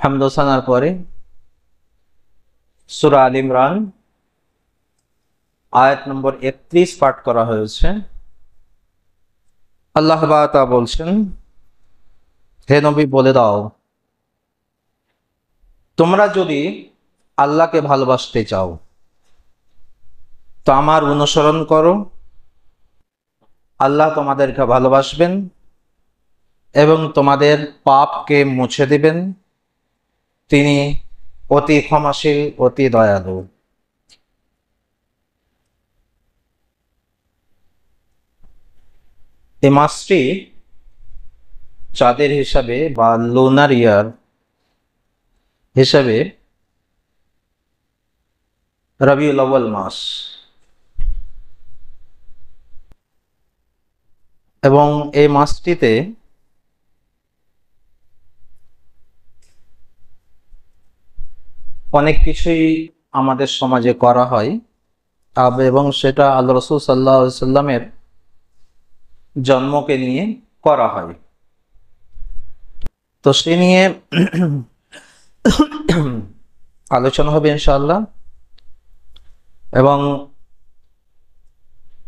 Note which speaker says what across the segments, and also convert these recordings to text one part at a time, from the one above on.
Speaker 1: হামদ ও সানার পরে সূরা আল ইমরান আয়াত নম্বর 31 পাঠ করা হয়েছে। আল্লাহ তাআলা বলছেন, হে নবী বলে দাও, তোমরা যদি আল্লাহকে ভালোবাসতে চাও তো আমার অনুসরণ করো, আল্লাহ তোমাদেরকে ভালোবাসবেন এবং তোমাদের পাপকে মুছে দিবেন। তিনি অতি ক্ষমাশীল, অতি দয়ালু। এই মাসটি চাঁদের হিসাবে বা লুনার ইয়ার হিসাবে রবিউল আউয়াল মাস, এবং এই মাসটিতে অনেক কিছুই আমাদের সমাজে করা হয় এবং সেটা আল্লাহ রাসূল সাল্লাল্লাহু আলাইহি সাল্লামের জন্মকে নিয়ে করা হয়। তো সে নিয়ে আলোচনা হবে ইনশাআল্লাহ। এবং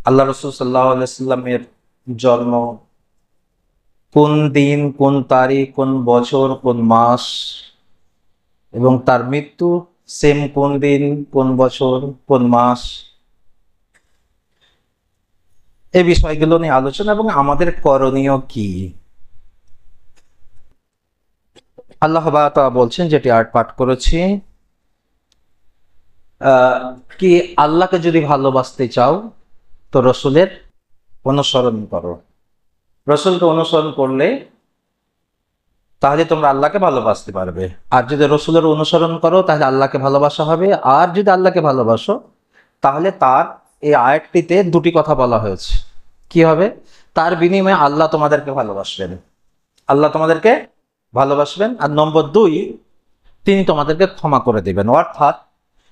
Speaker 1: আল্লাহ রাসূল সাল্লাল্লাহু আলাইহি সাল্লামের জন্ম কোন দিন, কোন তারিখ, কোন বছর, কোন মাস, এবং তার মৃত্যু সেম কোন দিন, কোন বছর, কোন মাস, এই বিষয়গুলো নিয়ে আলোচনা এবং আমাদের করণীয় কি। আল্লাহ তাআলা বলছেন, যেটি আয়াত পাঠ করেছি, কি আল্লাহকে যদি ভালোবাসতে চাও তো রসুলের অনুসরণ করো। রসুলকে অনুসরণ করলে তাহলে তোমরা আল্লাহকে ভালোবাসতে পারবে। আর যদি রসুলের অনুসরণ করো তাহলে আল্লাহকে ভালোবাসা হবে। আর যদি আল্লাহকে ভালোবাসো তাহলে তার এই আয়াতটিতে দুটি কথা বলা হয়েছে। কি হবে? তার বিনিময়ে আল্লাহ তোমাদেরকে ভালোবাসবেন, আল্লাহ তোমাদেরকে ভালোবাসবেন। আর নম্বর 2, তিনি তোমাদেরকে ক্ষমা করে দিবেন। অর্থাৎ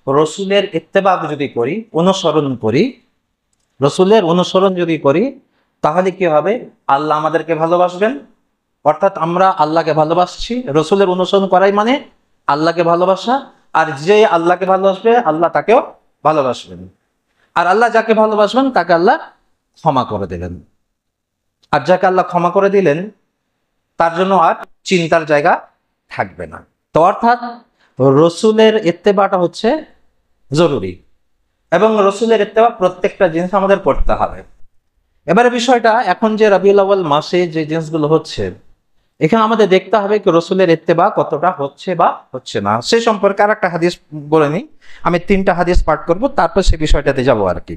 Speaker 1: রসুলের ইত্তেবা যদি করি, অনুসরণ করি, রসুলের অনুসরণ যদি করি তাহলে কি হবে? আল্লাহ আমাদেরকে ভালোবাসবেন। অর্থাৎ আমরা আল্লাহকে ভালোবাসছি, রসুলের অনুসরণ করাই মানে আল্লাহকে ভালোবাসা। আর যে আল্লাহকে ভালোবাসবে আল্লাহ তাকেও ভালোবাসবেন। আর আল্লাহ যাকে ভালোবাসবেন তাকে আল্লাহ ক্ষমা করে দিলেন। আর যাকে আল্লাহ ক্ষমা করে দিলেন তার জন্য আর চিন্তার জায়গা থাকবে না। তো অর্থাৎ রসুলের ইত্তেবাটা হচ্ছে জরুরি, এবং রসুলের ইত্তেবা প্রত্যেকটা জিনিস আমাদের করতে হবে। এবারে বিষয়টা, এখন যে রবিউল আউয়াল মাসে যে জিনিসগুলো হচ্ছে, এখানে আমাদের দেখতে হবে কি রসুলের ইত্তেবা কতটা হচ্ছে বা হচ্ছে না। সে সম্পর্কে আর একটা হাদিস বলে নিই। আমি 3টা হাদিস পাঠ করব, তারপর সে বিষয়টাতে যাবো আর কি।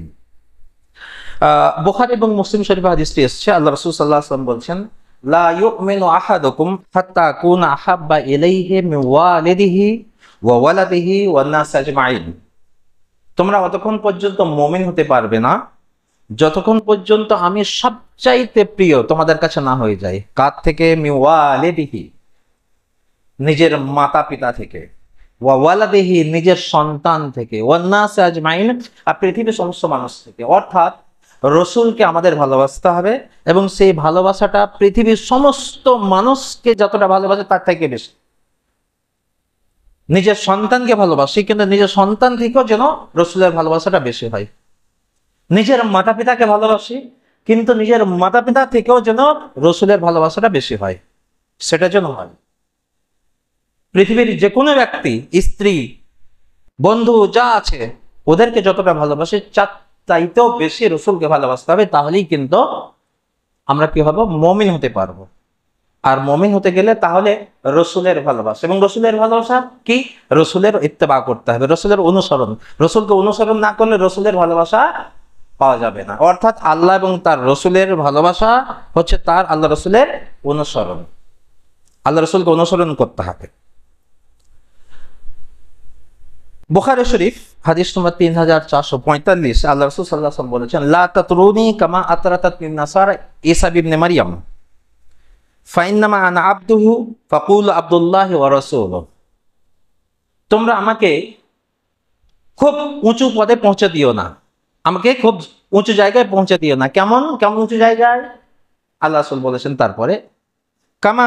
Speaker 1: বুখারী এবং মুসলিম শরীফে হাদিসটি এসেছে। আল্লাহ রাসূল সাল্লাল্লাহু আলাইহি ওয়াসাল্লাম বলছেন, লা ইউমিনু আহাদুকুম হাত্তা আকুনা আহাব্বা ইলাইহি মিন ওয়ালিদিহি ওয়া ওয়ালাদিহি ওয়ান নাস আজমাইন। তোমরা অতক্ষণ পর্যন্ত মুমিন হতে পারবে না যতক্ষণ পর্যন্ত আমি সবচাইতে প্রিয় তোমাদের কাছে না হয়ে যায়। কার থেকে? মিন ওয়ালিদিহি, নিজের মাতা পিতা থেকে, ওয়া ওয়ালাদিহি, নিজের সন্তান থেকে, ওয়ান নাস আজমাইন, আর পৃথিবীর সমস্ত মানুষ থেকে। অর্থাৎ রসুলকে আমাদের ভালোবাসতে হবে, এবং সেই ভালোবাসাটা পৃথিবীর সমস্ত মানুষকে যতটা ভালোবাসে তার থেকে বেশি। নিজের সন্তানকে ভালোবাসি, কিন্তু নিজের সন্তান থেকেও যেন রসুলের ভালোবাসাটা বেশি হয়। নিজের মাতা পিতাকে ভালোবাসি, কিন্তু নিজের মাতা পিতা থেকেও যেন রসুলের ভালোবাসাটা বেশি হয়, সেটা যেন হয়। পৃথিবীর যে কোনো ব্যক্তি, স্ত্রী, বন্ধু যা আছে, ওদেরকে যতটা ভালোবাসি চাইতেও বেশি রসুলকে ভালোবাসতে হবে। তাহলেই কিন্তু আমরা কি হবো? মুমিন হতে পারবো। আর মুমিন হতে গেলে তাহলে রসুলের ভালোবাসা, এবং রসুলের ভালোবাসা কি? রসুলের ইত্তেবা করতে হবে, রসুলের অনুসরণ। রসুলকে অনুসরণ না করলে রসুলের ভালোবাসা পাওয়া যাবে না। অর্থাৎ আল্লাহ এবং তার রসুলের ভালোবাসা হচ্ছে তার আল্লাহ রসুলের অনুসরণ। আল্লাহ রসুলকে অনুসরণ করতে হবে। বুখারী শরীফ হাদিস নম্বর 3445, আল্লাহ রাসূল সাল্লাল্লাহু আলাইহি ওয়াসাল্লাম বলেছেন, লা তাতরুনি কামা আতরাতাত নাসারা ঈসা ইবনে মারইয়াম ফাইন্নামা আনা আবদুহু ফাকুল আব্দুল্লাহি ওয়া রাসূলুহু। তোমরা আমাকে খুব উঁচু পদে পৌঁছে দিও না, আমাকে খুব উঁচু জায়গায় পৌঁছে দিও না। কেমন কেমন উঁচু জায়গায়? আল্লাহ রাসূল বলেছেন তারপরে, কামা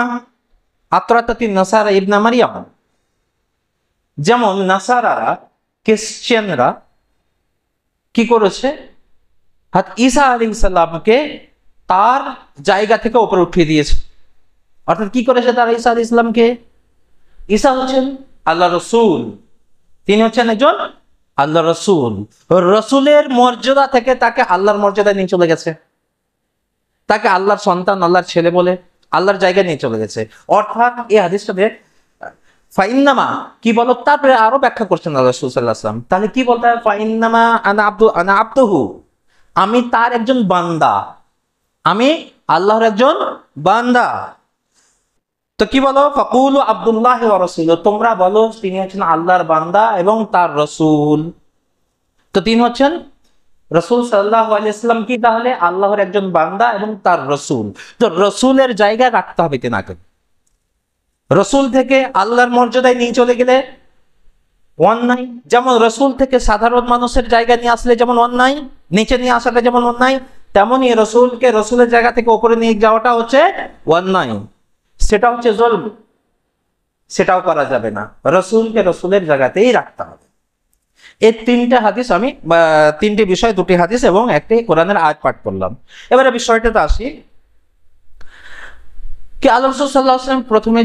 Speaker 1: আতরাতাত নাসারা ইবনে মারইয়াম, যেমন নাসারারা, ক্রিশ্চিয়ানরা কি করেছে, ঈসা আলাইহিস সালামকে তার জায়গা থেকে উপরে উঠিয়ে দিয়েছে। অর্থাৎ কি করেছে তারা ঈসা আলাইহিস সালামকে? ঈসা হচ্ছেন আল্লাহ রসুল, তিনি হচ্ছেন একজন আল্লাহ রসুল। রসুলের মর্যাদা থেকে তাকে আল্লাহর মর্যাদায় নিয়ে চলে গেছে, তাকে আল্লাহর সন্তান, আল্লাহর ছেলে বলে আল্লাহর জায়গায় নিয়ে চলে গেছে। অর্থাৎ এই হাদিসটাতে ফাইন্নামা কি বলো, তারপরে আরো ব্যাখ্যা করছেন আল্লাহ রাসূল সাল্লাল্লাহু আলাইহি ওয়াসাল্লাম। তাহলে কি বলতে হয়? ফাইন্নামা আনা আবদুহু, আমি তার একজন বান্দা, আমি আল্লাহর একজন বান্দা। তো কি বলো? ফাকুলু আব্দুল্লাহি ওয়া রাসূলুহু, তোমরা বলো তিনি হচ্ছেন আল্লাহর বান্দা এবং তার রাসূল। তো তিনি হচ্ছেন রাসূল সাল্লাল্লাহু আলাইহি ওয়াসাল্লাম কি তাহলে আল্লাহর একজন বান্দা এবং তার রাসূল। তো রাসূলের জায়গায় রাখতে হবে তেনাকে। রসুল থেকে আল্লাহর মর্যাদায় নিয়ে চলে গেলে অন্যায়, যেমন রসুল থেকে সাধারণ মানুষের জায়গায় নিয়ে আসলে যেমন অন্যায়, নিচে নিয়ে আসাটা যেমন অন্যায়, তেমনই রসুলকে রসুলের জায়গা থেকে উপরে নিয়ে যাওয়াটা হচ্ছে অন্যায়, সেটা হচ্ছে জুলম, সেটাও করা যাবে না। রসুলকে রসুলের জায়গাতেই রাখতে হবে। এই তিনটা হাদিস আমি তিনটি বিষয়, দুটি হাদিস এবং একটি কোরআনের আয়াত পাঠ করলাম। এবারে বিষয়টাতে আসি কি আল্লাহ রাসূল সাল্লাল্লাহু আলাইহি ওয়াসাল্লাম প্রথমে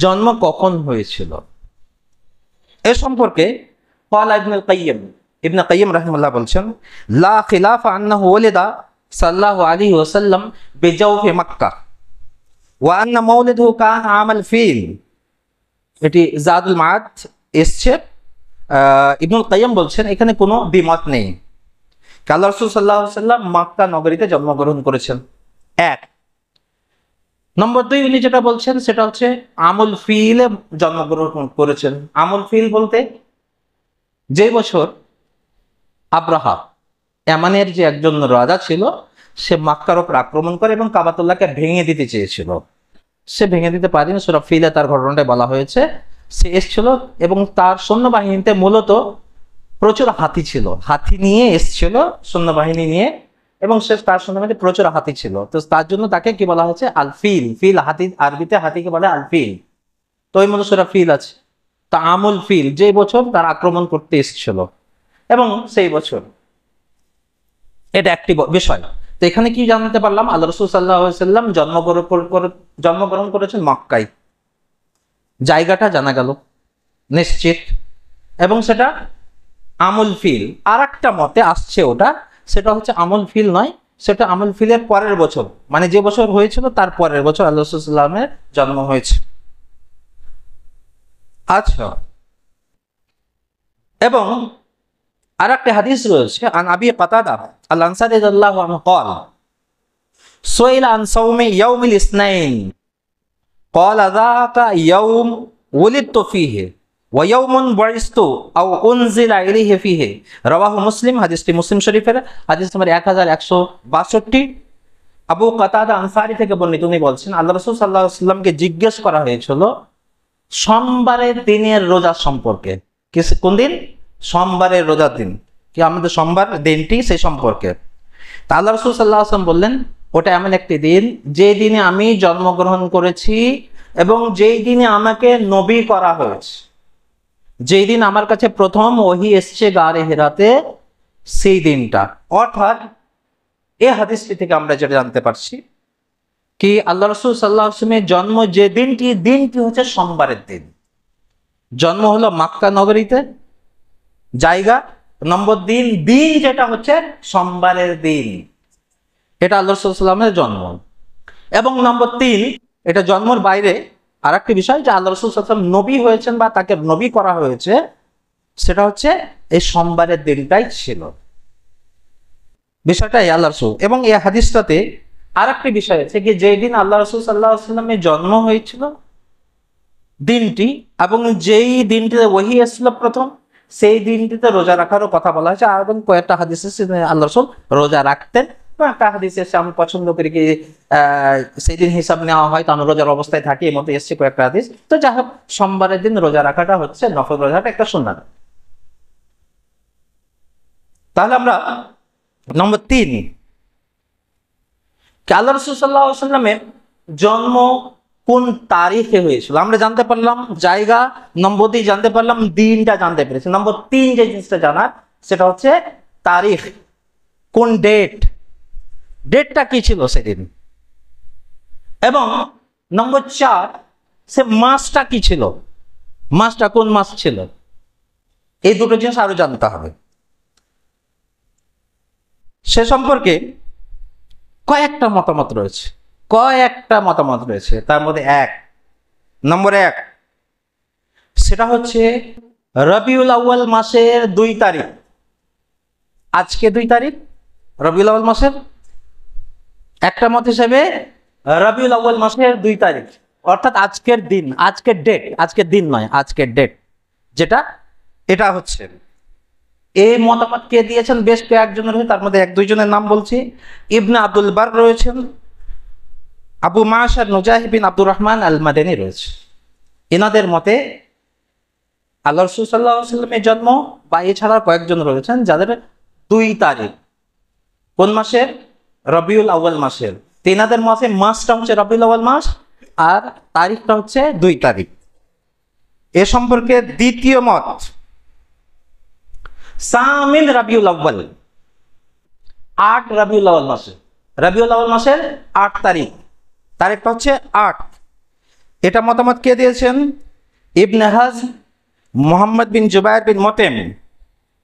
Speaker 1: জন্ম কখন হয়েছিল এ সম্পর্কে ক্বালা ইবনে কাইয়্যিম রাহিমাহুল্লাহ বলছেন, লা খিলাফা আন্নাহু ওয়ালিদা সাল্লাল্লাহু আলাইহি ওয়াসাল্লাম বিজাওফি মক্কা ওয়া আন্না মাউলিদুহু কানা আমাল ফিল। এটি জাদুল মাআদ এসছে। ইবনুল কাইয়্যিম বলছেন এখানে কোনো দ্বিমত নেই, আল্লাহ রাসূল সাল্লাল্লাহু আলাইহি ওয়াসাল্লাম মক্কা নগরীতে জন্মগ্রহণ করেছেন। এক নম্বর দুই, উনি যেটা বলছেন সেটা হচ্ছে আমুল ফিলে জন্মগ্রহণ করেছেন। আমুল ফিল বলতে যে বছর আব্রাহা, ইয়ামানের যে একজন রাজা ছিল, সে মক্কার উপর আক্রমণ করে এবং কাবাতুল্লাহকে ভেঙে দিতে চেয়েছিল, সে ভেঙে দিতে পারেনি। সূরা ফিলে তার ঘটনাটা বলা হয়েছে। সে এসেছিল এবং তার সৈন্যবাহিনীতে মূলত প্রচুর হাতি ছিল, হাতি নিয়ে এসেছিল সৈন্যবাহিনী নিয়ে, এবং সে তার সৈন্যবাহিনীতে প্রচুর হাতি ছিল। তো তার জন্য তাকে কি বলা হয়েছে? আল ফিল। ফিল হাতি, আরবিতে হাতিকে বলে আল ফিল। তো ওই মতো সূরা ফিল আছে। তা আমুল ফিল যে বছর তার আক্রমণ করতে এসেছিল এবং সেই বছর, এটা একটি বিষয়। তো এখানে কি জানতে পারলাম? আল্লাহ রাসূল সাল্লাল্লাহু আলাইহি ওয়াসাল্লাম জন্মগ্রহণ করেছেন মক্কায়, জায়গাটা জানা গেল নিশ্চিত, এবং সেটা আমুল ফিল। আর একটা মতে আসছে ওটা, সেটা হচ্ছে আমুল ফিল নয়, সেটা আমুল ফিলের পরের বছর, মানে যে বছর হয়েছিল তার পরের বছর আল্লাহ রাসূল সাল্লাল্লাহু আলাইহি ওয়াসাল্লামের জন্ম হয়েছে। আচ্ছা, এবং আর একটা হাদিস রয়েছে, আন আবি কাতাদা আল আনসারী রাদিয়াল্লাহু আনহু قال سئل عن صوم يوم الاثنين قال ذاك يوم ولدت فيه ويوم بعثت أو أنزل إليه فيه رواه মুসলিম। হাদিসটি মুসলিম শরীফের হাদিস নম্বর 1162। আবু কাতাদা আনসারী থেকে বর্ণিত, উনি বলছেন আল্লাহ রাসূল সাল্লাল্লাহু আলাইহি ওয়াসাল্লামকে জিজ্ঞেস করা হয়েছিল সোমবারের দিনের রোজা সম্পর্কে। কোন দিন? সোমবারের রোজার দিন, কি আমাদের সোমবার দিনটি, সেই সম্পর্কে। তা আল্লাহ রাসূল সাল্লাল্লাহু আলাইহি ওয়াসাল্লাম বললেন ওটা এমন একটি দিন যে দিনে আমি জন্মগ্রহণ করেছি এবং যেই দিনে আমাকে নবী করা হয়েছে, যেই দিন আমার কাছে প্রথম ওহী এসছে গারে হেরাতে, সেই দিনটা। অর্থাৎ এই হাদিসটি থেকে আমরা যেটা জানতে পারছি কি আল্লাহ রাসূল সাল্লাল্লাহু আলাইহি ওয়াসাল্লামের জন্ম যে দিনটি হচ্ছে সোমবারের দিন। জন্ম হলো মক্কা নগরীতে, জায়গা নম্বর দিন যেটা হচ্ছে সোমবারের দিন, এটা আল্লাহ রাসূল সাল্লাল্লাহু আলাইহি ওয়াসাল্লামের জন্ম। এবং নম্বর 3, এটা জন্মের বাইরে আর একটি বিষয় যে আল্লাহ রাসূল সাল্লাল্লাহু আলাইহি ওয়াসাল্লাম নবী হয়েছেন বা তাকে নবী করা হয়েছে, সেটা হচ্ছে এই সোমবারের দিনটাই ছিল বিষয়টা আল্লাহ রাসূল। এবং এই হাদিসটাতে আর একটি বিষয় আছে কি যেই দিন আল্লাহ রাসূল সাল্লাল্লাহু আলাইহি ওয়াসাল্লামের জন্ম হয়েছিল দিনটি, এবং যেই দিনটিতে ওহী এসেছিল প্রথম, সেই দিনটিতে রোজা রাখারও কথা বলা হয়েছে। এবং কয়েকটা হাদিসে আল্লাহ রাসূল রোজা রাখতেন। একটা হাদিসে এসে আমি পছন্দ করি কি সেই দিন হিসাব নেওয়া হয়, তো আমি রোজার অবস্থায় থাকি, এর মধ্যে এসছে কয়েকটা হাদিস। তো যাই হোক, সোমবারের দিন রোজা রাখাটা হচ্ছে নফল রোজাটা একটা সুন্নাত। তাহলে আমরা নম্বর 3, আল্লাহ রাসূল সাল্লাল্লাহু আলাইহি ওয়াসাল্লামের জন্ম কোন তারিখে হয়েছিল। আমরা জানতে পারলাম জায়গা, নম্বর 2 জানতে পারলাম, দিনটা জানতে পেরেছি। নম্বর 3 যে জিনিসটা জানার সেটা হচ্ছে তারিখ, কোন ডেটটা কি ছিল সেদিন। এবং নম্বর 4 সে মাসটা কি ছিল, মাসটা কোন মাস ছিল। এই দুটো জিনিস আরো জানতে হবে। সে সম্পর্কে কয়েকটা মতামত রয়েছে, তার মধ্যে নম্বর 1 সেটা হচ্ছে রবিউল আউয়াল মাসের 2 তারিখ। আজকে 2 তারিখ রবিউল আউয়াল মাসের, একটা মত হিসেবে রবিউল আউয়াল মাসের 2 তারিখ, অর্থাৎ আজকের দিন, আজকের দিন নয়, আজকের ডেট যেটা, এটা হচ্ছে। এই মতামত কে দিয়েছেন? বেশ কয়েকজন রয়েছে, তার মধ্যে 1-2 জনের নাম বলছি। ইবনে আব্দুল বার রয়েছেন, আবু মাশার নুজাহি বিন আব্দুর রহমান আল মাদানী রয়েছে। এনাদের মতে আল্লাহ রাসূল সাল্লাল্লাহু আলাইহি ওয়াসাল্লামের জন্ম, বা এছাড়া কয়েকজন রয়েছেন যাদের 2 তারিখ, কোন মাসের? রবিউল আউয়াল মাসের। তেনাদের মাসে মাসটা হচ্ছে রবিউল আউয়াল মাস, আর তারিখটা হচ্ছে 2 তারিখ। এ সম্পর্কে দ্বিতীয় মত সামিন রবিউল আউয়াল, 8 রবিউল আউয়াল মাসের 8 তারিখ, তারিখটা হচ্ছে 8। এটা মতামত কে দিয়েছেন? ইবনে হাজম, মোহাম্মদ বিন জুবায়ের বিন মুতিম,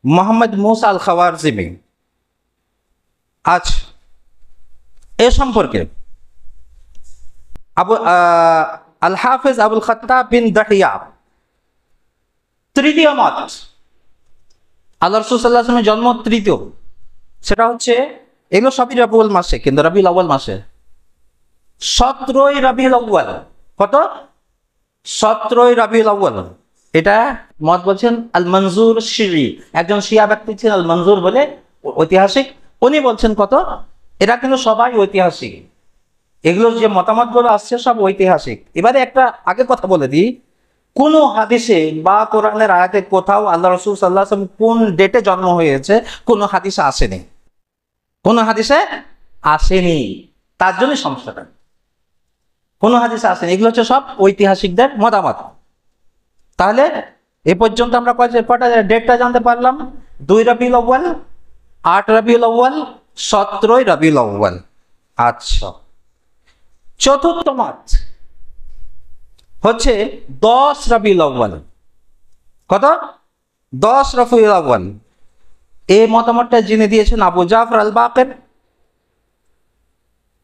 Speaker 1: মোহাম্মদ মুসা আল খাওয়ারজিমি। আচ্ছা, এ সম্পর্কে আল হাফেজ আবুল খাত্তাব বিন দাহিয়া, তৃতীয় মত, আল্লাহ রাসূল সাল্লাল্লাহু আলাইহি ওয়াসাল্লামের জন্ম 3, সেটা হচ্ছে, এগুলো সবই রবিউল মাসে, কিন্তু রবিউল আউয়াল মাসে 17ই রবিউল আউয়াল। কত? 17ই রবিউল আউয়াল। এটা মত বলছেন আল মনজুর শিরি, একজন শিয়া ব্যক্তি ছিলেন আল মনজুর বলে, ঐতিহাসিক। উনি বলছেন কত? এরা কিন্তু সবাই ঐতিহাসিক, এগুলো যে মতামতগুলো আসছে সব ঐতিহাসিক। এবারে একটা আগে কথা বলে দিই, কোন হাদিসে বা কোরআনের আয়াতে কোথাও আল্লাহ রাসূল সাল্লাল্লাহু আলাইহি ওয়াসাল্লাম কোন ডেটে জন্ম হয়েছে কোন হাদিসে আসেনি, তার জন্য সমস্যাটা। কোন হাদিসে আসেনি, এগুলো হচ্ছে সব ঐতিহাসিকদের মতামত। তাহলে এ পর্যন্ত আমরা কয়টা ডেটটা জানতে পারলাম? 2 রবিউল আউয়াল, 8 রবিউল আউয়াল, 17ই রবিউল আউয়াল। আচ্ছা, চতুর্থ মত হচ্ছে 10 রবিউল আউয়াল। কত? 10 রবিউল আউয়াল। এই মতামতটা যিনি দিয়েছেন আবু জাফর আল বাকির,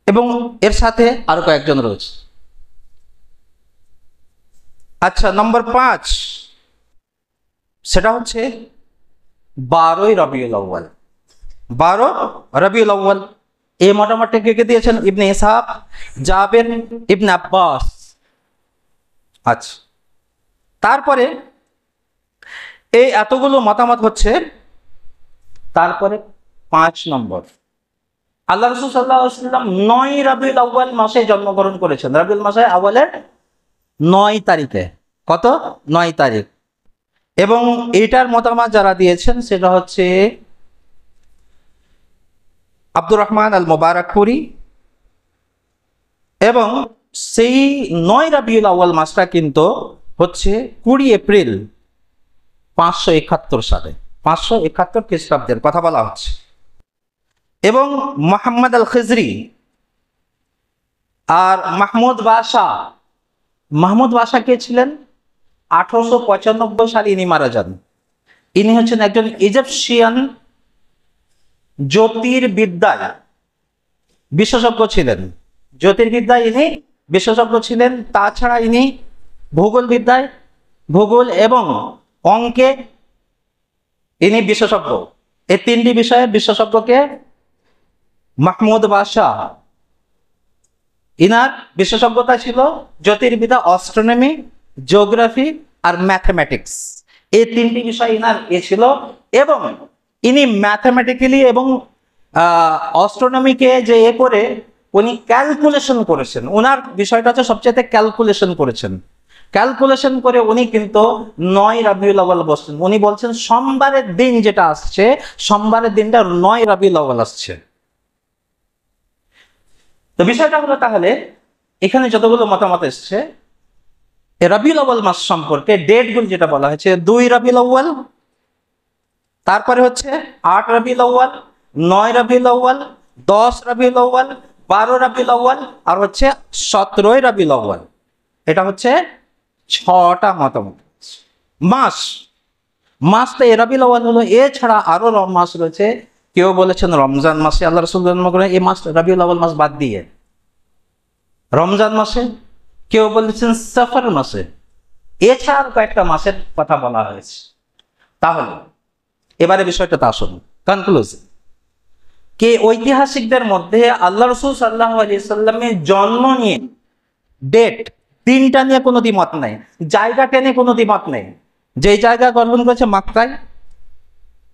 Speaker 1: এবং এর সাথে আরো কয়েকজন রয়েছে। আচ্ছা, নম্বর 5 সেটা হচ্ছে 12ই রবিউল আউয়াল। 12 রবিউল আউয়াল। এই মতামতটা কে দিয়েছেন? ইবনে ইসহাক, জাবের, ইবনে আব্বাস। আচ্ছা, তারপরে এই এতগুলো মতামত হচ্ছে, তারপরে 5 নম্বর, আল্লাহ রাসূল সাল্লাল্লাহু আলাইহি ওয়াসাল্লাম 9 রবিউল আউয়াল মাসে জন্মগ্রহণ করেছেন, রবিউল মাসে আউয়ালের 9 তারিখে। কত? 9 তারিখ। এবং এটার মতামত যারা দিয়েছেন সেটা হচ্ছে আব্দুর রহমান আল মুবারাকপুরি, এবং সেই 9 রবিউল আউয়াল মাসটা কিন্তু হচ্ছে 20 এপ্রিল 571 সালে, 571 খ্রিস্টাব্দের কথা বলা হচ্ছে। এবং মোহাম্মদ আল খিজরি আর মাহমুদ বাশা কে ছিলেন? 1895 সালে ইনি মারা যান। ইনি হচ্ছেন একজন ইজিপশিয়ান জ্যোতির্বিদ্যায় বিশেষজ্ঞ ছিলেন। জ্যোতির্বিদ্যায় ইনি বিশেষজ্ঞ ছিলেন। তাছাড়া ইনি ভূগোল এবং অঙ্কে ইনি বিশেষজ্ঞ। এই 3টি বিষয়ে বিশেষজ্ঞকে মাহমুদ বাশা, ইনার বিশেষজ্ঞতা ছিল জ্যোতির্বিদ্যা, অস্ট্রোনমি, জিওগ্রাফি আর ম্যাথমেটিক্স। এই 3টি বিষয় ইনার ছিল, এবং ইনি ম্যাথমেটিক্যালি এবং অস্ট্রোনমিকে যে করে উনি ক্যালকুলেশন করেছেন। ওনার বিষয়টা হচ্ছে সবচেয়ে ক্যালকুলেশন করেছেন। ক্যালকুলেশন করে উনি কিন্তু 9 রবিউল আউয়াল বলছেন। উনি বলছেন সোমবারের দিন যেটা আসছে, সোমবারের দিনটা 9 রবিউল আউয়াল আসছে। তো বিষয়টা হলো তাহলে এখানে যতগুলো মতামত এসছে রবিউল আউয়াল মাস সম্পর্কে ডেটগুলো যেটা বলা হয়েছে 2 রবিউল আউয়াল, তারপরে হচ্ছে 8 রবিউল আউয়াল, 9 রবিউল আউয়াল, 10 রবিউল আউয়াল, 12 রবিউল আউয়াল আর হচ্ছে 17 রবিউল আউয়াল। এটা হচ্ছে 6টা মতামত। মাস মাসটা রবিউল আউয়াল হলো, এছাড়া আরো মাস রয়েছে। কেউ বলেছেন রমজান মাসে আল্লাহ রাসূল জন্ম করেন, এই মাস রবিউল আউয়াল মাস বাদ দিয়ে রমজান মাসে, কেউ বলেছেন সফর মাসে, এছাড়া কয়েকটা মাসের কথা বলা হয়েছে। তাহলে এবারে বিষয়টা আসুন কনক্লুশন, কে ঐতিহাসিকদের মধ্যে আল্লাহ রাসূল সাল্লাল্লাহু আলাইহি সাল্লামের জন্ম নিয়ে ডেট, দিনটা নিয়ে কোনো দ্বিমত নাই, জায়গাটা নিয়ে কোনো দ্বিমত নেই। যে জায়গা গ্রহণ করেছে মক্কায়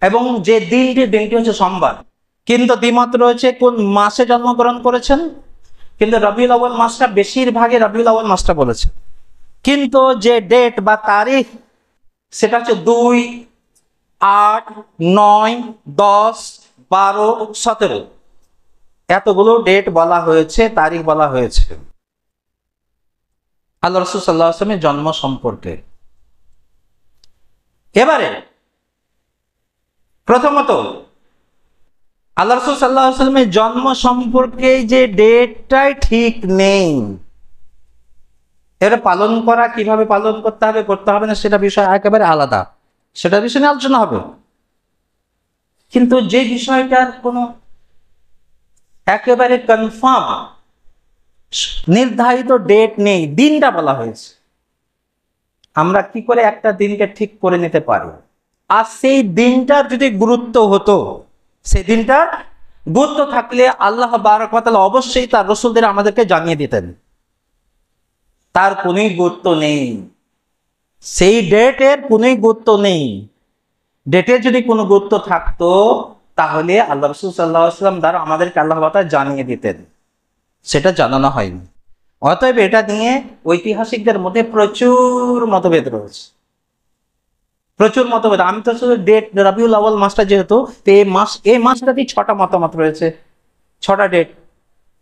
Speaker 1: এবং যে দিনটি হচ্ছে সোমবার, কিন্তু দ্বিমত রয়েছে কোন মাসে জন্মগ্রহণ করেছেন। কিন্তু রবিউল আউয়াল মাসটা, বেশিরভাগই রবিউল আউয়াল মাসটা বলেছে, কিন্তু যে ডেট বা তারিখ সেটা হচ্ছে 2, 8, 9, 10, 12, 17 এতগুলো ডেট বলা হয়েছে, তারিখ বলা হয়েছে আল্লাহ রাসূল সাল্লাল্লাহু আলাইহি ওয়াসাল্লামের জন্ম সম্পর্কে। এবারে প্রথমত আল্লাহ রাসূল সাল্লাল্লাহু আলাইহি ওয়াসাল্লামের জন্ম সম্পর্কে যে ডেটটাই ঠিক নেই, এটা পালন করা, কিভাবে পালন করতে হবে না সেটা বিষয় একেবারে আলাদা, সেটা বিষয় নিয়ে আলোচনা হবে। কিন্তু যে বিষয়টার কোনো একেবারে কনফার্ম নির্ধারিত ডেট নেই, দিনটা বলা হয়েছে, আমরা কি করে একটা দিনকে ঠিক করে নিতে পারি? আর সেই দিনটার যদি গুরুত্ব হতো, সেই দিনটার গুরুত্ব থাকলে আল্লাহ বারাক ওয়া তাআলা অবশ্যই তার রাসূলদের আমাদেরকে জানিয়ে দিতেন। তার কোনোই গুরুত্ব নেই, সেই ডেটের কোনোই গুরুত্ব নেই। ডেটের যদি কোনো গুরুত্ব থাকতো তাহলে আল্লাহ রাসূল সাল্লাল্লাহু আলাইহি ওয়াসাল্লাম দ্বারা আমাদেরকে আল্লাহ তাআলা জানিয়ে দিতেন, সেটা জানানো হয়নি। অতএব এটা নিয়ে ঐতিহাসিকদের মধ্যে প্রচুর মতভেদ রয়েছে, প্রচুর মতভেদ। আমি তো শুধু ডেট রবিউল আউয়াল মাসটা যেহেতু, তো এই মাসটাতেই 6টা মতামত রয়েছে, 6টা ডেট।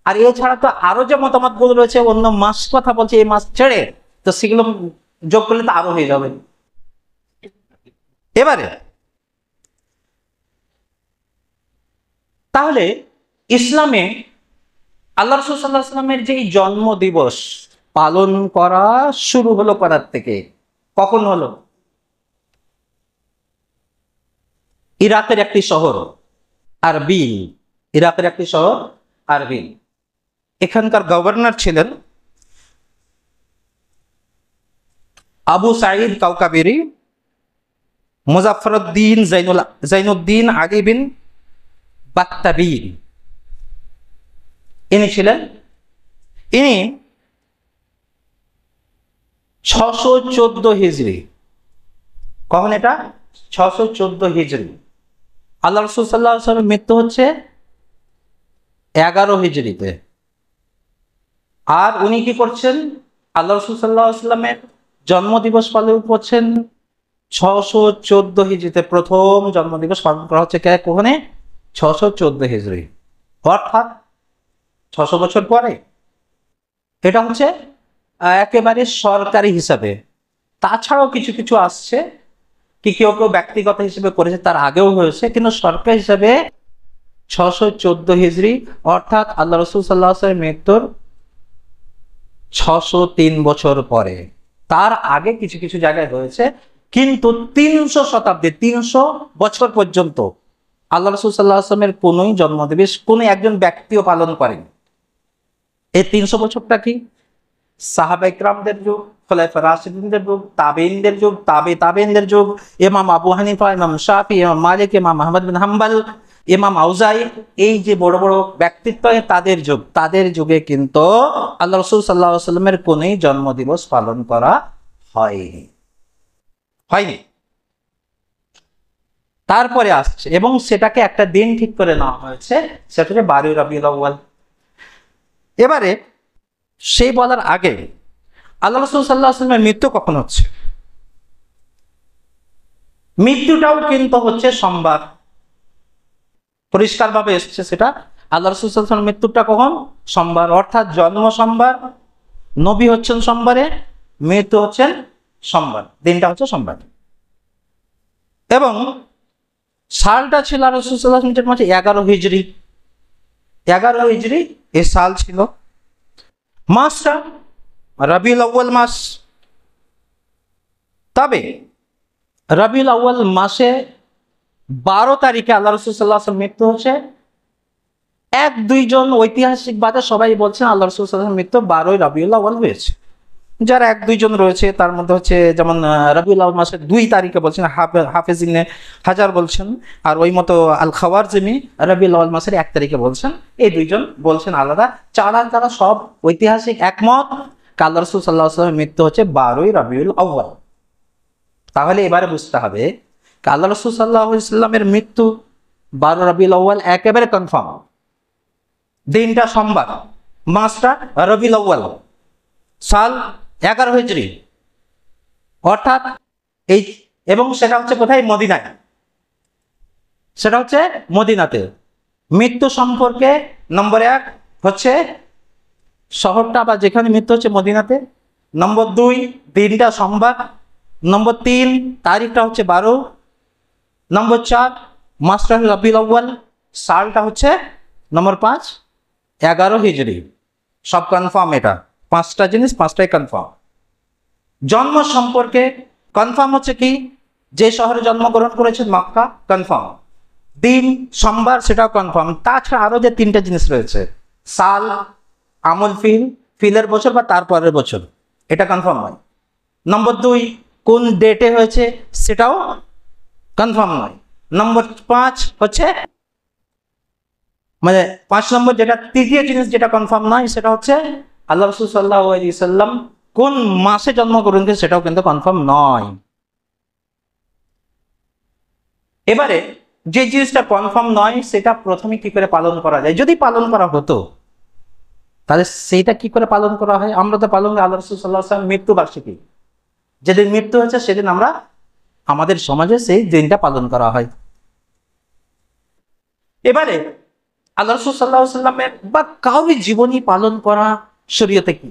Speaker 1: আর এছাড়া তো আরো যে মতামতগুলো রয়েছে অন্য মাস কথা বলছে এই মাস ছেড়ে, তো সেগুলো যোগ করলে তো আরো হয়ে যাবে। এবারে তাহলে ইসলামে আল্লাহ রাসূল সাল্লাল্লাহু আলাইহি ওয়াসাল্লামের যে জন্ম দিবস পালন করা শুরু হলো করার থেকে, কখন হলো? ইরাকের একটি শহর আরবিল, ইরাকের একটি শহর আরবিল, এখানকার গভর্নর ছিলেন আবু সাঈদ কাউকাবিরি মুজাফফরউদ্দিন জাইনুদ্দিন আলী বিন বাত্তাবিন। ইনি ছিলেন, ইনি 614 হিজরি, কখন এটা? 614 হিজরি। আল্লাহ রাসূল সাল্লাল্লাহু আলাইহি ওয়াসাল্লামের মৃত্যু হচ্ছে 11 হিজরিতে। আর উনি কি করছেন? আল্লাহ রাসূল সাল্লাল্লাহু আলাইহি ওয়াসাল্লামের জন্মদিবস পালন করছেন 614 হিজরিতে। প্রথম জন্মদিবস পালন করা হচ্ছে কখনে? 614 হিজরি, অর্থাৎ 600 বছর পরে। এটা হচ্ছে একেবারে সরকারি হিসাবে। তাছাড়াও কিছু কিছু আসছে কি কেউ কেউ ব্যক্তিগত হিসেবে করেছে, তার আগেও হয়েছে, কিন্তু সরকার হিসাবে 614 হিজরি, অর্থাৎ আল্লাহ রাসূল সাল্লাল্লাহু আলাইহি ওয়াসাল্লামের মৃত্যুর 603 বছর পরে। তার আগে কিছু কিছু জায়গায় হয়েছে, কিন্তু 300 শতাব্দী, 300 বছর পর্যন্ত আল্লাহ রাসূল সাল্লাল্লাহু আলাইহি ওয়াসাল্লামের কোনোই জন্মদিবস কোনো একজন ব্যক্তিও পালন করেন। এই 300 বছরটা কি? সাহাবায়ে কেরামদের যুগ, খোলাফায়ে রাশিদিনদের যুগ, তাবেঈনদের যুগ, তাবেঈনদের যুগ, ইমাম আবু হানিফা, ইমাম শাফি, ইমাম মালিক, ইমাম আহমদ বিন হাম্বল, ইমাম আউজাই, এই যে বড় বড় ব্যক্তিত্ব তাদের যুগ, তাদের যুগে কিন্তু আল্লাহ রাসূল সাল্লাল্লাহু আলাইহি ওয়াসাল্লামের কোনোই জন্মদিবস পালন করা হয়নি। তারপরে আসছে এবং সেটাকে একটা দিন ঠিক করে নেওয়া হয়েছে, সেটা হচ্ছে 12 রবিউল আউয়াল। এবারে সেই বলার আগে আল্লাহ রাসূল সাল্লাল্লাহু আলাইহি ওয়াসাল্লামের মৃত্যু কখন হচ্ছে? মৃত্যুটাও কিন্তু হচ্ছে সোমবার, পরিষ্কারভাবে এসেছে সেটা। আল্লাহ রাসূল সাল্লাল্লাহু আলাইহি ওয়াসাল্লামের মৃত্যুটা কখন? সোমবার, অর্থাৎ জন্ম সোমবার, নবী হচ্ছেন সোমবারে, মৃত্যু হচ্ছেন সোমবার, দিনটা হচ্ছে সোমবার। এবং সালটা ছিল রাসূল সাল্লাল্লাহু আলাইহি ওয়াসাল্লামের মাঝে 11 হিজরি, 11 হিজরি এই সাল ছিল। মাসটা রবিউল আউয়াল মাস। তবে রবিউল আউয়াল মাসে 12 তারিখে আল্লাহ রাসূল সাল্লাল্লাহু আলাইহি ওয়াসাল্লাম মৃত্যু হচ্ছে। এক দুইজন ঐতিহাসিকবাদে সবাই বলছেন আল্লাহ রাসূল সাল্লাল্লাহু আলাইহি ওয়াসাল্লাম মৃত্যু 12ই রবিউল আউয়াল হয়েছে। যারা এক দুইজন রয়েছে তার মধ্যে হচ্ছে যেমন রবিউল আউয়াল মাসের 2 তারিখে বলছেন হাফেজ ইবনে হাজার বলছেন, আর ওই মতো আল খাওয়ারজিমি রবিউল আউয়াল মাসের 1 তারিখে বলছেন। এই দুইজন বলছেন আলাদা, তারা সব ঐতিহাসিক একমত আল্লাহ রাসূল সাল্লাল্লাহু আলাইহি ওয়াসাল্লামের মৃত্যু হচ্ছে 12ই রবিউল আউয়াল। তাহলে এবারে বুঝতে হবে আল্লাহ রাসূল সাল্লাল্লাহু আলাইহি ওয়াসাল্লামের মৃত্যু 12 রবিউল আউয়াল একেবারে কনফার্ম, দিনটা সোমবার, মাসটা রবিউল আউয়াল, সাল 11 হিজরি, অর্থাৎ এই, এবং সেটা হচ্ছে কোথায়? মদিনায়, সেটা হচ্ছে মদিনাতে। মৃত্যু সম্পর্কে নম্বর 1 হচ্ছে শহরটা বা যেখানে মৃত্যু হচ্ছে মদিনাতে, নম্বর 2 দিনটা সোমবার, নম্বর 3 তারিখটা হচ্ছে 12, নম্বর 4 মাসটা রবিউল আউয়াল, সালটা হচ্ছে নম্বর 5 11 হিজরি। সব কনফার্ম, এটা 5টা জিনিস, 5টাই কনফার্ম। জন্ম সম্পর্কে কনফার্ম হচ্ছে কি? যে শহরে জন্মগ্রহণ করেছেন মক্কা, কনফার্ম। দিন সোমবার, সেটাও কনফার্ম। তাছাড়া আরো যে 3টে জিনিস রয়েছে, সাল, আমল ফিল, ফিলের বছর বা তারপরের বছর, এটা কনফার্ম নয়। নম্বর 2 কোন ডেটে হয়েছে সেটাও কনফার্ম নয়। নম্বর 5 হচ্ছে মানে 5 নম্বর যেটা, তৃতীয় জিনিস যেটা কনফার্ম নয় সেটা হচ্ছে আল্লাহ রাসূল সাল্লাল্লাহু আলাইহি সাল্লাম কোন মাসে জন্মগ্রহণ করেছেন, সেটাও কিন্তু কনফার্ম নয়। এবারে যে জিনিসটা কনফার্ম নয় সেটা প্রথমে কি করে পালন করা যায়? যদি পালন করা হতো তাহলে সেইটা কি করে পালন করা হয়? আমরা তো পালন করি আল্লাহ রাসূল সাল্লাল্লাহু আলাইহি ওয়াসাল্লাম মৃত্যুবার্ষিকী, যেদিন মৃত্যু হয়েছে সেদিন আমরা আমাদের সমাজে সেই দিনটা পালন করা হয়। এবারে আল্লাহ রাসূল সাল্লাল্লাহু আলাইহি ওয়াসাল্লামের বা কাউরি জীবনী পালন করা শরীয়তে কি,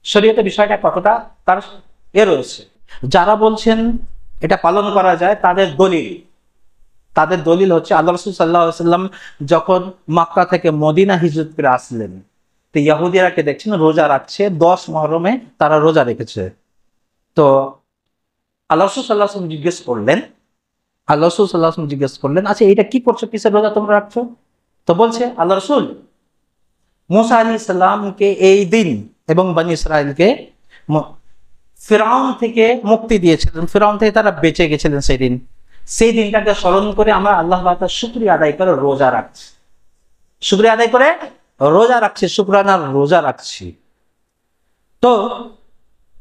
Speaker 1: শরীয়তে বিষয়টা কতটা তার রয়েছে। যারা বলছেন এটা পালন করা যায় তাদের দলিল হচ্ছে আল্লাহ রাসূল সাল্লাল্লাহু আলাইহি ওয়াসাল্লাম যখন মক্কা থেকে মদিনা হিজরত করে আসলেন, তো ইহুদিরাকে দেখছেন রোজা রাখছে, 10 মুহররমে তারা রোজা রেখেছে। তো আল্লাহ রাসূল সাল্লাল্লাহু আলাইহি ওয়াসাল্লাম জিজ্ঞেস করলেন আচ্ছা এটা কি করছো, কিসের রোজা তোমরা রাখছো? তো বলছে আল্লাহ রাসূল মুসা আলাইহিস সালামকে এই দিন এবং বনী ইসরাইলকে ফিরআউন থেকে মুক্তি দিয়েছিলেন, ফিরআউন থেকে তারা বেঁচে গেছিলেন সেদিন, সেই দিনটাকে স্মরণ করে আমরা আল্লাহ তাআলার শুকরিয়া আদায় করে রোজা রাখছি, শুকরিয়া আদায় করে রোজা রাখছি, শুকরানার রোজা রাখছি। তো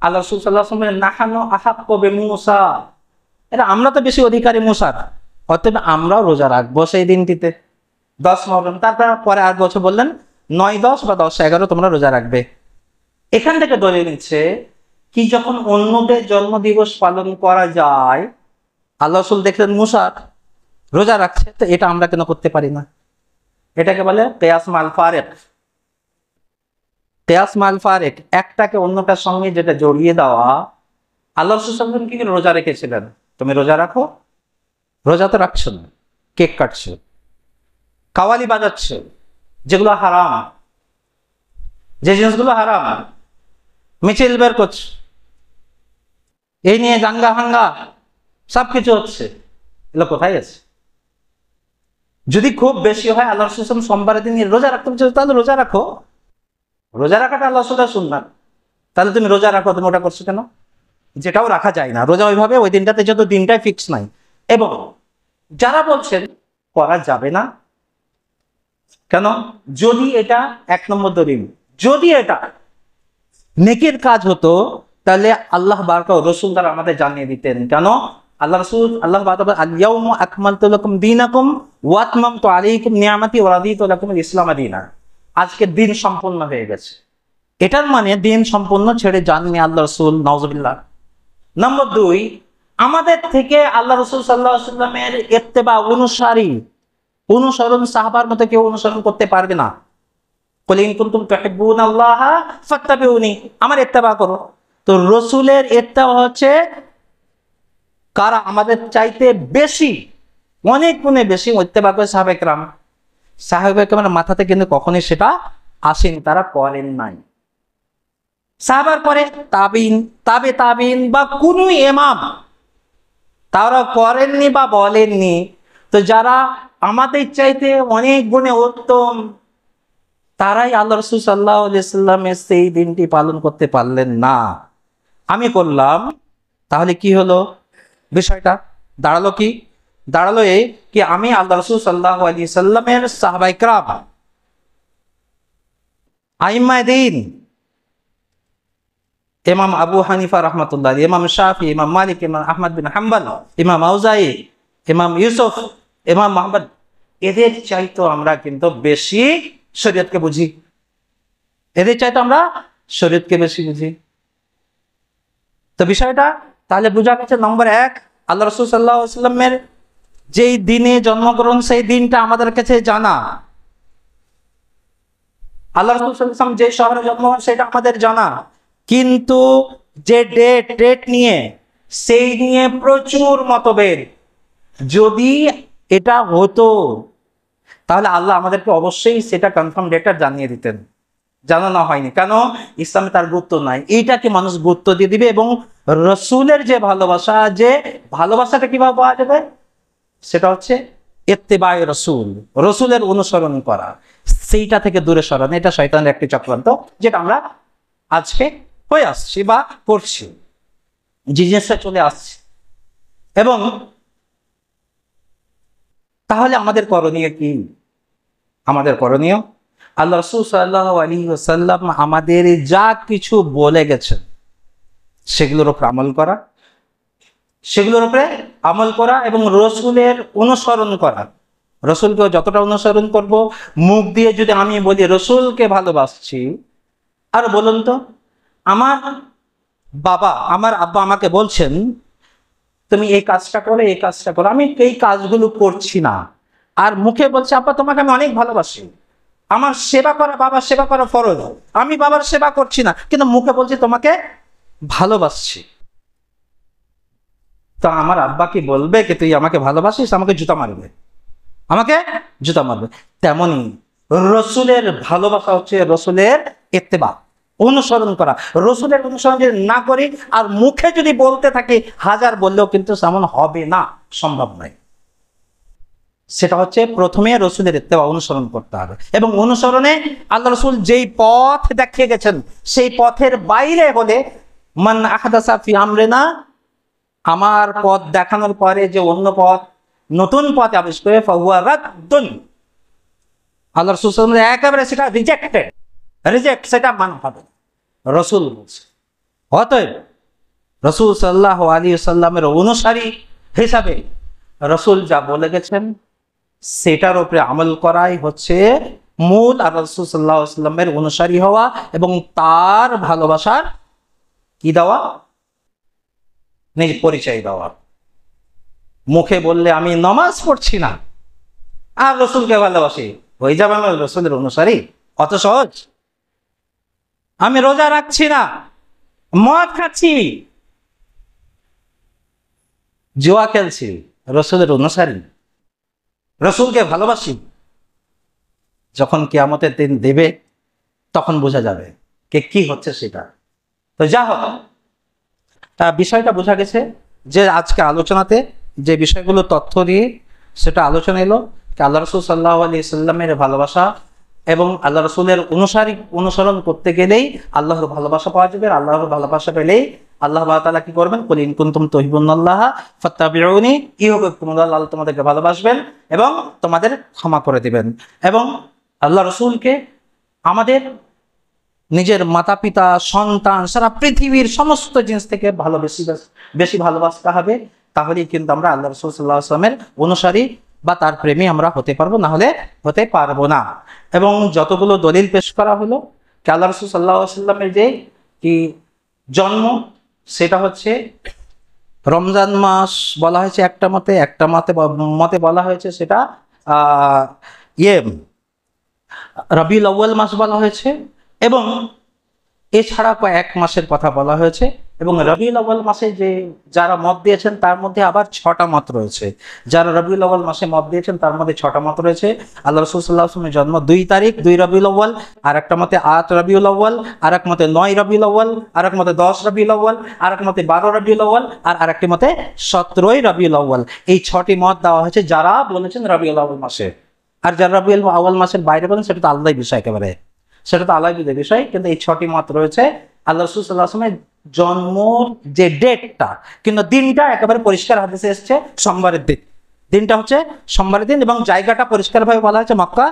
Speaker 1: আল্লাহ রাসূল সাল্লাল্লাহু আলাইহি ওয়াসাল্লাম নাহানু আহাক্কু বিমূসা, এটা আমরা তো বেশি অধিকারী মুসার, অতএব আমরাও রোজা রাখবো সেই দিনটিতে 10 মুহররম। তারপর পরে 8 বছর বললেন 9, 10 বা 10, 11 তোমরা রোজা রাখবে। এখান থেকে দলিল নিচ্ছে কি যখন অন্যদের জন্মদিবস পালন করা যায়, আল্লাহ রাসূল দেখলেন মুসার রোজা রাখছে, তো এটা আমরা কেন করতে পারি না? এটাকে বলে কিয়াস মাল ফারিক। কিয়াস মাল ফারিক, একটাকে অন্যটার সঙ্গে যেটা জড়িয়ে দেওয়া। আল্লাহ রাসূল সাল্লাল্লাহু আলাইহি ওয়াসাল্লাম কি রোজা রেখেছিলেন, তুমি রোজা রাখো, রোজা তো রাখছো না, কেক কাটছো, কাওয়ালি বাজাচ্ছে, যেগুলো হারাম, যে জিনিসগুলো হারাম মিছিল বের করছে, এই নিয়ে দাঙ্গা হাঙ্গা সবকিছু হচ্ছে, এগুলো কোথায় আছে? যদি খুব বেশি হয় আল্লাহ রাসূল সাল্লাল্লাহু আলাইহি ওয়াসাল্লাম সোমবারের দিন রোজা রাখতে বলছে, তাহলে রোজা রাখো, রোজা রাখাটা আল্লাহ রাসূলের সুন্নাত, তাহলে তুমি রোজা রাখো, তুমি ওটা করছো কেন? যেটাও রাখা যায় না রোজা ওইভাবে, ওই দিনটাতে যেহেতু দিনটাই ফিক্স নাই। এবং যারা বলছেন করা যাবে না কেন, যদি এটা 1 নম্বর দলিল, যদি এটা নেকির কাজ হতো তাহলে আল্লাহ বারকা রাসূল দ্বারা আমাদের জানিয়ে দিতেন। কেন? আল্লাহ রাসূল আল্লাহ বারকা আল-ইয়াউমা আকমালতু লাকুম দীনাকুম ওয়া আতমামতু আলাইকুম নিয়ামতি ওয়া রাদিতু লাকুমুল ইসলাম দীনা, আজকে দিন সম্পূর্ণ হয়ে গেছে। এটার মানে দিন সম্পূর্ণ ছেড়ে যাননি আল্লাহ রাসূল, নাউজুবিল্লাহ। নম্বর 2, আমাদের থেকে আল্লাহ রাসূল সাল্লাল্লাহু আলাইহি ওয়াসাল্লামের ইত্তেবা অনুসরণ সাহাবার মতো কেউ অনুসরণ করতে পারবে না, কুল ইন কুনতুম তুহিব্বুনাল্লাহা ফাত্তাবিউনি, আমার ইত্তেবা করো। তো রসুলের ইত্তেবা হচ্ছে কারা আমাদের চাইতে বেশি, অনেক গুণে বেশি ইত্তেবা করে সাহাবায়ে কেরাম। সাহাবায়ে কেরামের মাথাতে কিন্তু কখনোই সেটা আসেনি, তারা করেন নাই। সাহাবার পরে তাবিন, তাবে তাবিন বা কোন ইমাম তারা করেননি বা বলেননি। তো যারা আমাদের চাইতে অনেক গুণে উত্তম, তারাই আল্লাহ রাসূল সাল্লাল্লাহু আলাইহি সাল্লামের সেই দিনটি পালন করতে পারলেন না, আমি করলাম। তাহলে কি হলো? বিষয়টা দাঁড়ালো কি? দাঁড়ালো এই কি আমি আল্লাহ রাসূল সাল্লাল্লাহু আলাইহি সাল্লামের সাহাবায়ে কেরাম, আইম্মায়ে দ্বীন, ইমাম আবু হানিফা রহমাতুল্লাহ, ইমাম শাফি, ইমাম মালিক, ইমাম আহমদ বিন হাম্বল, ইমাম আউজাই, ইমাম ইউসুফ, ইমাম মুহাম্মদ, এদের চাইতো আমরা কিন্তু বেশি শরীয়তকে বুঝি, এদের চাইতো আমরা শরীয়তকে বেশি বুঝি। তো বিষয়টা তাহলে বোঝা গেছে, নম্বর এক, আল্লাহ রাসূল সাল্লাল্লাহু আলাইহি ওয়াসাল্লামের যেই দিনে জন্মগ্রহণ সেই দিনটা আমাদের কাছে জানা। আল্লাহ রাসূল সাল্লাল্লাহু আলাইহি ওয়াসাল্লাম যে শহরে জন্মগ্রহণ সেটা আমাদের জানা, কিন্তু যে ডেট নিয়ে, সেই নিয়ে প্রচুর মতভেদ। যদি এটা হতো তাহলে আল্লাহ আমাদেরকে অবশ্যই সেটা কনফার্ম ডেটটা জানিয়ে দিতেন, জানানো হয়নি। কেন? ইসলামে তার গুরুত্ব নাই, এইটাকে মানুষ গুরুত্ব দিয়ে দিবে। এবং রসুলের যে ভালোবাসা, যে ভালোবাসাটা কিভাবে পাওয়া যাবে, সেটা হচ্ছে ইত্তেবায়ে রসুল, রসুলের অনুসরণ করা, সেইটা থেকে দূরে সরানো। এটা শয়তানের একটি চক্রান্ত, যেটা আমরা আজকে হয়ে আসছি বা করছি, জিনিসটা চলে আসছে। এবং তাহলে আমাদের করণীয় কি? আমাদের করণীয়, আল্লাহ রাসূল সাল্লাল্লাহু আলাইহি ওয়াসাল্লাম আমাদের যা কিছু বলে গেছেন সেগুলোর উপর আমল করা, সেগুলোর উপরে আমল করা এবং রসুলের অনুসরণ করা। রসুলকে যতটা অনুসরণ করব, মুখ দিয়ে যদি আমি বলি রসুলকে ভালোবাসছি, আর বলুন তো, আমার বাবা, আমার আব্বা আমাকে বলছেন তুমি এই কাজটা করো, এই কাজটা করো, আমি এই কাজগুলো করছি না, আর মুখে বলছে আব্বা তোমাকে আমি অনেক ভালোবাসি, আমার সেবা করা, বাবার সেবা করা ফরজ, আমি বাবার সেবা করছি না, কিন্তু মুখে বলছি তোমাকে ভালোবাসছি। তো আমার আব্বা কি বলবে কি তুই আমাকে ভালোবাসিস? আমাকে জুতা মারবে, আমাকে জুতা মারবে। তেমনি রসুলের ভালোবাসা হচ্ছে রসুলের ইত্তেবা, অনুসরণ করা। রসুলের অনুসরণ যদি না করি আর মুখে যদি বলতে থাকি, হাজার বললেও কিন্তু তেমন হবে না, সম্ভব নয়। সেটা হচ্ছে প্রথমে রসুলের ইত্তেবা, অনুসরণ করতে হবে। এবং অনুসরণে আল্লাহ রসুল যেই পথ দেখিয়ে গেছেন, সেই পথের বাইরে হলে, মান আহদাসা ফি আমরিনা, আমার পথ দেখানোর পরে যে অন্য পথ, নতুন পথ আবিষ্কার করে, ফাহুয়া রাদ্দুন, আল্লাহ রাসূল সাল্লাল্লাহু আলাইহি ওয়াসাল্লাম একেবারে সেটা রিজেক্টেড, রিজেক্ট, সেটা মানা হবে না, রসুল বলছে। অতএব রসুল সাল্লাল্লাহু আলাইহি ওয়াসাল্লামের অনুসারী হিসাবে রসুল যা বলে গেছেন সেটার উপরে আমল করাই হচ্ছে মূল। আর রাসূল সাল্লাল্লাহু আলাইহি ওয়াসাল্লামের অনুসারী হওয়া এবং তার ভালোবাসার কি দেওয়া, নিজ পরিচয় দেওয়া। মুখে বললে আমি নামাজ পড়ছি না আর রসুলকে ভালোবাসি, হয়ে যাবে আমি রসুলের অনুসারী? অত সহজ? আমি রোজা রাখছি না, মদ খাচ্ছি, জুয়া খেলছি, রসুলের অনুসারী, রসুলকে ভালোবাসি? যখন কিয়ামতের দিন দেবে তখন বোঝা যাবে কে কি হচ্ছে সেটা। তো যা হোক, বিষয়টা বোঝা গেছে যে আজকে আলোচনাতে যে বিষয়গুলো তথ্য দিয়ে সেটা আলোচনা এলো, আল্লাহ রাসূল সাল্লাল্লাহু আলাইহি সাল্লামের ভালোবাসা এবং আল্লাহ রাসূলের অনুসরণ করতে গেলেই আল্লাহর ভালোবাসা পাওয়া যাবে। আল্লাহর ভালোবাসা পেলেই আল্লাহ তাআলা কি করবেন, কুল ইন কুনতুম তুহিব্বুনাল্লাহা ফাত্তাবিউনি, ইউহিব্বুকুমুল্লাহ, আল্লাহ তোমাদেরকে ভালোবাসবেন এবং তোমাদের ক্ষমা করে দিবেন। এবং আল্লাহ রাসূলকে আমাদের নিজের মাতা পিতা, সন্তান, সারা পৃথিবীর সমস্ত জিনিস থেকে বেশি ভালোবাসতে হবে। তাহলেই কিন্তু আমরা আল্লাহ রাসূল সাল্লাল্লাহু আলাইহি ওয়াসাল্লামের অনুসারী বা তার প্রেমী আমরা হতে পারবো, না হলে হতে পারবো না। এবং যতগুলো দলিল পেশ করা হলো, আল্লাহ রাসূল সাল্লাল্লাহু আলাইহি ওয়াসাল্লামের যে কি জন্ম, সেটা হচ্ছে রমজান মাস বলা হয়েছে একটা মতে, একটা মতে বলা হয়েছে সেটা রবিউল আউয়াল মাস বলা হয়েছে, এবং এছাড়া কয়েক মাসের কথা বলা হয়েছে। এবং রবিউল আউয়াল মাসে যে যারা মত দিয়েছেন তার মধ্যে আবার 6টা মত রয়েছে। যারা রবিউল আউয়াল মাসে মত দিয়েছেন তার মধ্যে 6টা মত রয়েছে। আল্লাহ রাসূল সাল্লাল্লাহু আলাইহি ওয়াসাল্লামের জন্ম 2 তারিখ 2 রবিউল আউয়াল, আর একটা মতে 8 রবিউল আউয়াল, আর এক মতে 9 রবিউল আউয়াল, আর এক মতে 10 রবিউল আউয়াল, আর এক মতে 12 রবিউল আউয়াল, আর আরেকটি মতে 17 রবিউল আউয়াল। এই 6টি মত দেওয়া হয়েছে যারা বলেছেন রবিউল আউয়াল মাসে। আর যারা রবিউল আউয়াল মাসের বাইরে বলেন সেটা তো আলাদাই বিষয়, একেবারে সেটা তো আলাদা বিষয়। কিন্তু এই 6টি মত রয়েছে। আল্লাহ রাসূল সাল্লাল্লাহু আলাইহি ওয়াসাল্লামের জন্মর যে ডেটটা, কিন্তু দিনটা একেবারে পরিষ্কার হাদিসে এসেছে সোমবারের দিন। দিনটা হচ্ছে সোমবারের দিন, এবং জায়গাটা পরিষ্কারভাবে বলা হয়েছে মক্কা।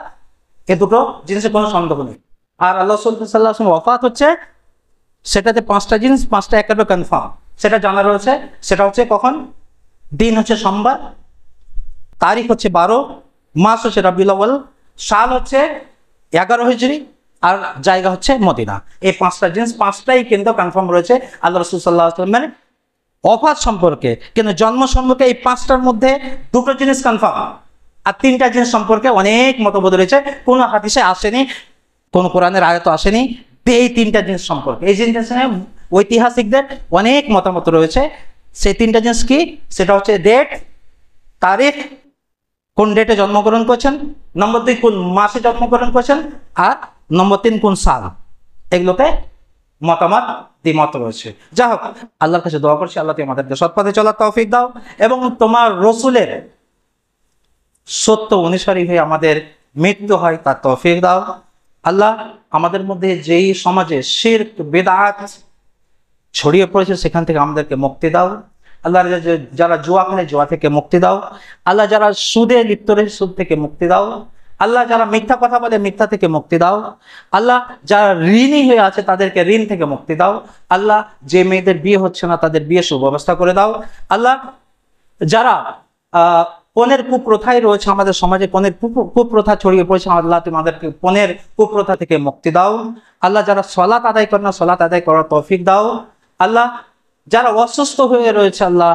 Speaker 1: এ দুটো জিনিসের কোনো সন্দেহ নেই। আর আল্লাহ রাসূল সাল্লাল্লাহু আলাইহি ওয়াসাল্লাম ওয়াফাত হচ্ছে, সেটাতে 5টা জিনিস, 5টা একেবারে কনফার্ম, সেটা জানা রয়েছে। সেটা হচ্ছে কখন, দিন হচ্ছে সোমবার, তারিখ হচ্ছে 12, মাস হচ্ছে রবিউল আউয়াল, সাল হচ্ছে 11 হিজরি, আর জায়গা হচ্ছে মদিনা। এই 5টা জিনিস, 5টাই কিন্তু কনফার্ম রয়েছে আল্লাহ রাসূল সাল্লাল্লাহু আলাইহি ওয়াসাল্লামের ওফাত সম্পর্কে। কিন্তু জন্ম সম্পর্কে এই 5টার মধ্যে 2টো জিনিস কনফার্ম, আর 3টা জিনিস সম্পর্কে অনেক মতভেদ রয়েছে। কোনো হাদিসে আসেনি, কোনো কোরআনের আয়াত আসেনি এই 3টা জিনিস সম্পর্কে। এই জিনিসের ঐতিহাসিকদের অনেক মতামত রয়েছে। সেই 3টা জিনিস কি, সেটা হচ্ছে ডেট, তারিখ, কোন ডেটে জন্মগ্রহণ করছেন, নম্বর 2 কোন মাসে জন্মগ্রহণ করছেন, আর নম্বর 3 কোন সাল। এগুলোতে মতামত দ্বিমত রয়েছে। যা হোক, আল্লাহর কাছে দোয়া করছি আল্লাহ তুমি আমাদেরকে সৎ পথে চলার তৌফিক দাও, এবং তোমার রসুলের সত্য অনুসারী হয়ে আমাদের মৃত্যু হয় তার তৌফিক দাও। আল্লাহ, আমাদের মধ্যে যেই সমাজে শিরক বিদআত ছড়িয়ে পড়েছে সেখান থেকে আমাদেরকে মুক্তি দাও। আল্লাহ, যারা জুয়া খেলে জুয়া থেকে মুক্তি দাও। আল্লাহ, যারা সুদে লিপ্ত রয়েছে সুদ থেকে মুক্তি দাও। আল্লাহ, যারা মিথ্যা কথা বলে মিথ্যা থেকে মুক্তি দাও। আল্লাহ, যারা ঋণী হয়ে আছে তাদেরকে ঋণ থেকে মুক্তি দাও। আল্লাহ, যে মেয়েদের বিয়ে হচ্ছে না তাদের বিয়ে সুব্যবস্থা করে দাও। আল্লাহ, যারা পণের কুপ্রথায় রয়েছে আমাদের সমাজে, পণের কুপ্রথা ছড়িয়ে পড়েছে, আল্লাহ তুমি আমাদেরকে পণের কুপ্রথা থেকে মুক্তি দাও। আল্লাহ, যারা সালাত আদায় করে না সালাত আদায় করার তৌফিক দাও। আল্লাহ, যারা অসুস্থ হয়ে রয়েছে আল্লাহ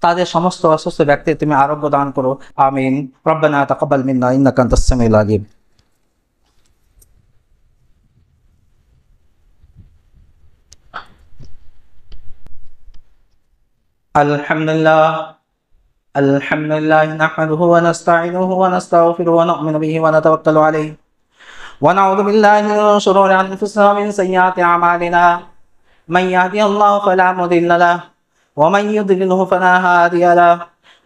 Speaker 1: তাদের সমস্ত অসুস্থ ব্যক্তি তুমি আরোগ্য দান করো। আমিন। রব্বানা তাকাব্বাল মিন্না ইন্নাকা আনতাস সামিউল আলিম। আলহামদুলিল্লাহ নাহমাদুহু ওয়া নাস্তাঈনুহু ওয়া নাস্তাগফিরুহু ওয়া নু'মিনু বিহি ওয়া নাতাওয়াক্কালু আলাইহি ওয়া নাউযু বিল্লাহি মিন শুরুরি আনফুসিনা ওয়া মিন সাইয়্যাতি আ'মালিনা। من يهدي الله فلا مضل له ومن يضلله فلا هادي له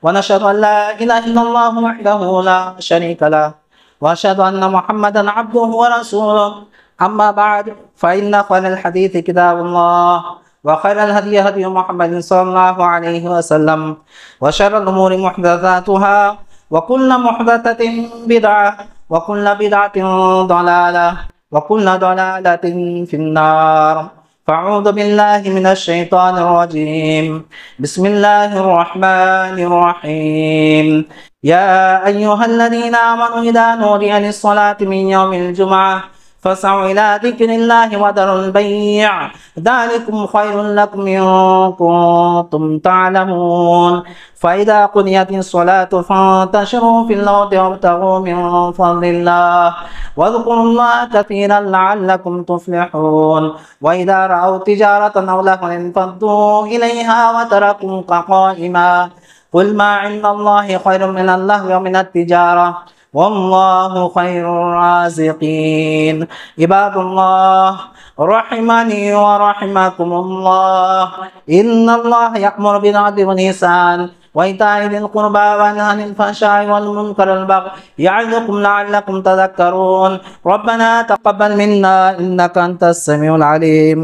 Speaker 1: ونشهد أن لا إله إلا الله وحده لا شريك له وأشهد أن محمدا عبده ورسوله. أما بعد فإن خير الحديث كتاب الله وخير الهدي هدي محمد صلى الله عليه وسلم وشر الأمور محدثاتها وكل محدثة بدعة وكل بدعة ضلالة وكل ضلالة في النار. فأعوذ بالله من الشيطان الرجيم. بسم الله الرحمن الرحيم. يا أيها الذين آمنوا إذا نودي للصلاة من يوم الجمعة فاسعوا إلى ذكر الله وذروا البيع ذلكم خير لكم إن كنتم تعلمون. فإذا قضيت الصلاة فانتشروا في الأرض وابتغوا من فضل الله واذكروا الله كثيرا لعلكم تفلحون. وإذا رأوا تجارة أو لهوا انفضوا إليها وتركوك قائما قل ما عند الله خير من اللهو ومن التجارة والله خير الرازقين. عباد الله رحمني ورحمكم الله إن الله يأمر بالعدل والإحسان وإيتاء ذي القربى وينهى عن الفحشاء والمنكر والبغي يعظكم لعلكم تذكرون. ربنا تقبل منا إنك أنت السميع العليم.